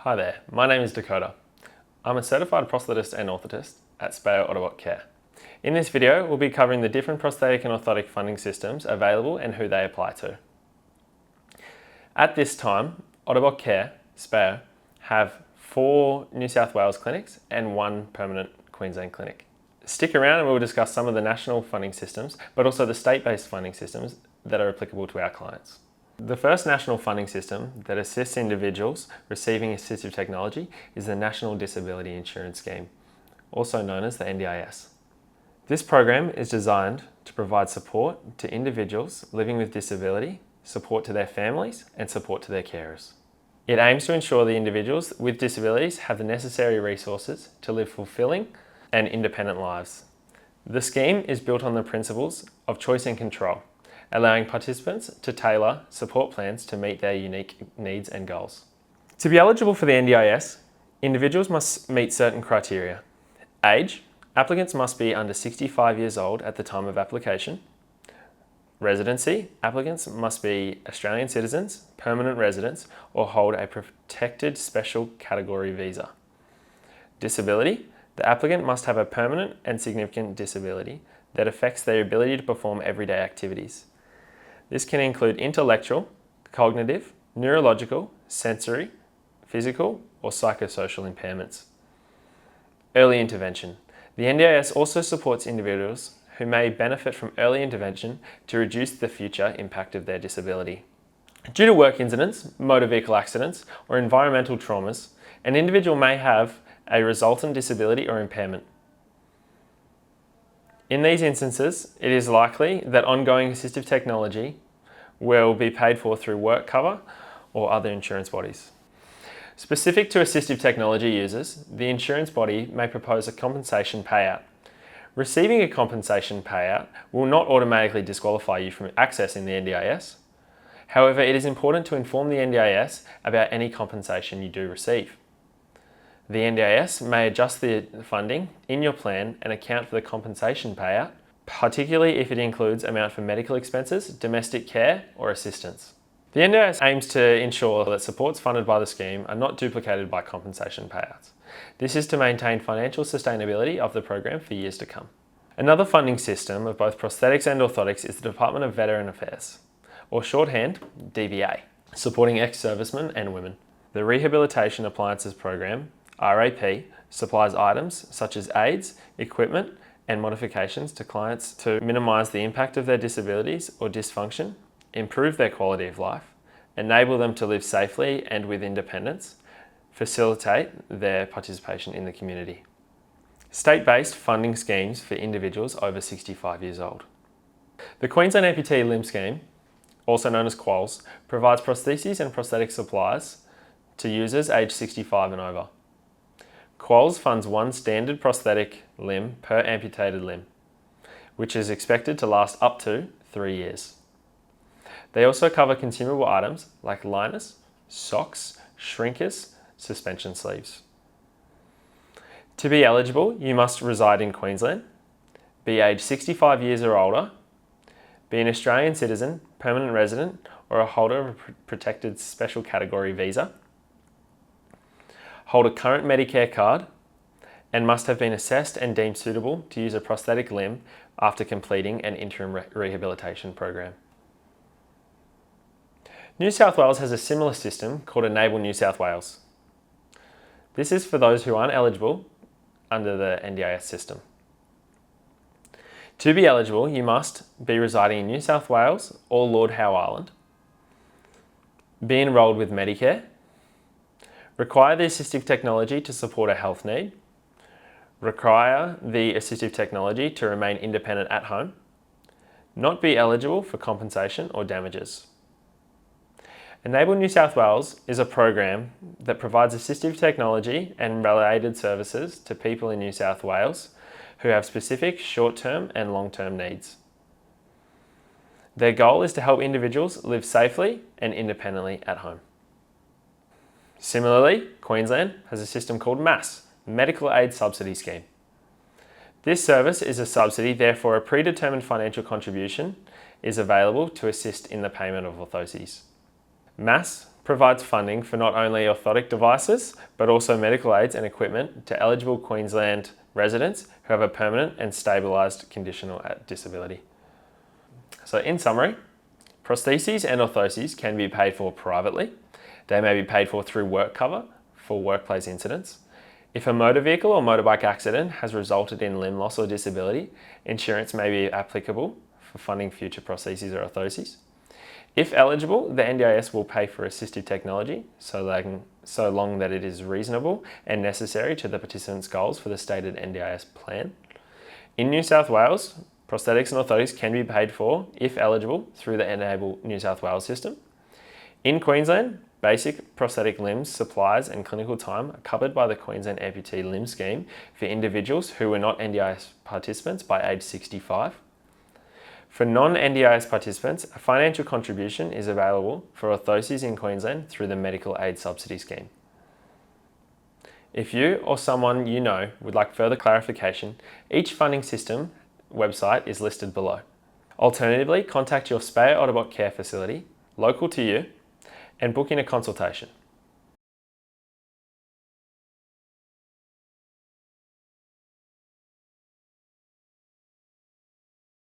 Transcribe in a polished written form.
Hi there, my name is Dakota. I'm a certified prosthetist and orthotist at Speyer Ottobock Care. In this video, we'll be covering the different prosthetic and orthotic funding systems available and who they apply to. At this time, Ottobock Care, Speyer, have 4 New South Wales clinics and 1 permanent Queensland clinic. Stick around and we'll discuss some of the national funding systems, but also the state-based funding systems that are applicable to our clients. The first national funding system that assists individuals receiving assistive technology is the National Disability Insurance Scheme, also known as the NDIS. This program is designed to provide support to individuals living with disability, support to their families, and support to their carers. It aims to ensure the individuals with disabilities have the necessary resources to live fulfilling and independent lives. The scheme is built on the principles of choice and control, allowing participants to tailor support plans to meet their unique needs and goals. To be eligible for the NDIS, individuals must meet certain criteria. Age, applicants must be under 65 years old at the time of application. Residency, applicants must be Australian citizens, permanent residents, or hold a protected special category visa. Disability, the applicant must have a permanent and significant disability that affects their ability to perform everyday activities. This can include intellectual, cognitive, neurological, sensory, physical, or psychosocial impairments. Early intervention. The NDIS also supports individuals who may benefit from early intervention to reduce the future impact of their disability. Due to work incidents, motor vehicle accidents, or environmental traumas, an individual may have a resultant disability or impairment. In these instances, it is likely that ongoing assistive technology will be paid for through work cover or other insurance bodies. Specific to assistive technology users, the insurance body may propose a compensation payout. Receiving a compensation payout will not automatically disqualify you from accessing the NDIS. However, it is important to inform the NDIS about any compensation you do receive. The NDIS may adjust the funding in your plan and account for the compensation payout, particularly if it includes amount for medical expenses, domestic care, or assistance. The NDIS aims to ensure that supports funded by the scheme are not duplicated by compensation payouts. This is to maintain financial sustainability of the program for years to come. Another funding system of both prosthetics and orthotics is the Department of Veteran Affairs, or shorthand DVA, supporting ex-servicemen and women. The Rehabilitation Appliances Program, RAP, supplies items such as aids, equipment, and modifications to clients to minimise the impact of their disabilities or dysfunction, improve their quality of life, enable them to live safely and with independence, facilitate their participation in the community. State-based funding schemes for individuals over 65 years old. The Queensland Amputee Limb Scheme, also known as QALS, provides prostheses and prosthetic supplies to users aged 65 and over. QALS funds 1 standard prosthetic limb per amputated limb, which is expected to last up to 3 years. They also cover consumable items like liners, socks, shrinkers, suspension sleeves. To be eligible, you must reside in Queensland, be aged 65 years or older, be an Australian citizen, permanent resident, or a holder of a protected special category visa, hold a current Medicare card, and must have been assessed and deemed suitable to use a prosthetic limb after completing an interim rehabilitation program. New South Wales has a similar system called Enable New South Wales. This is for those who aren't eligible under the NDIS system. To be eligible, you must be residing in New South Wales or Lord Howe Island, be enrolled with Medicare, require the assistive technology to support a health need, require the assistive technology to remain independent at home, not be eligible for compensation or damages. Enable New South Wales is a program that provides assistive technology and related services to people in New South Wales who have specific short-term and long-term needs. Their goal is to help individuals live safely and independently at home. Similarly, Queensland has a system called MAS, Medical Aid Subsidy Scheme. This service is a subsidy, therefore a predetermined financial contribution is available to assist in the payment of orthoses. MAS provides funding for not only orthotic devices, but also medical aids and equipment to eligible Queensland residents who have a permanent and stabilised conditional disability. So in summary, prostheses and orthoses can be paid for privately. They may be paid for through work cover for workplace incidents. If a motor vehicle or motorbike accident has resulted in limb loss or disability, insurance may be applicable for funding future prostheses or orthoses. If eligible, the NDIS will pay for assistive technology so long that it is reasonable and necessary to the participant's goals for the stated NDIS plan. In New South Wales, prosthetics and orthotics can be paid for, if eligible, through the Enable New South Wales system. In Queensland, basic prosthetic limbs, supplies and clinical time are covered by the Queensland Amputee Limb Scheme for individuals who were not NDIS participants by age 65. For non-NDIS participants, a financial contribution is available for orthoses in Queensland through the Medical Aid Subsidy Scheme. If you or someone you know would like further clarification, each funding system website is listed below. Alternatively, contact your Speyer Otterbott Care Facility, local to you, and book in a consultation.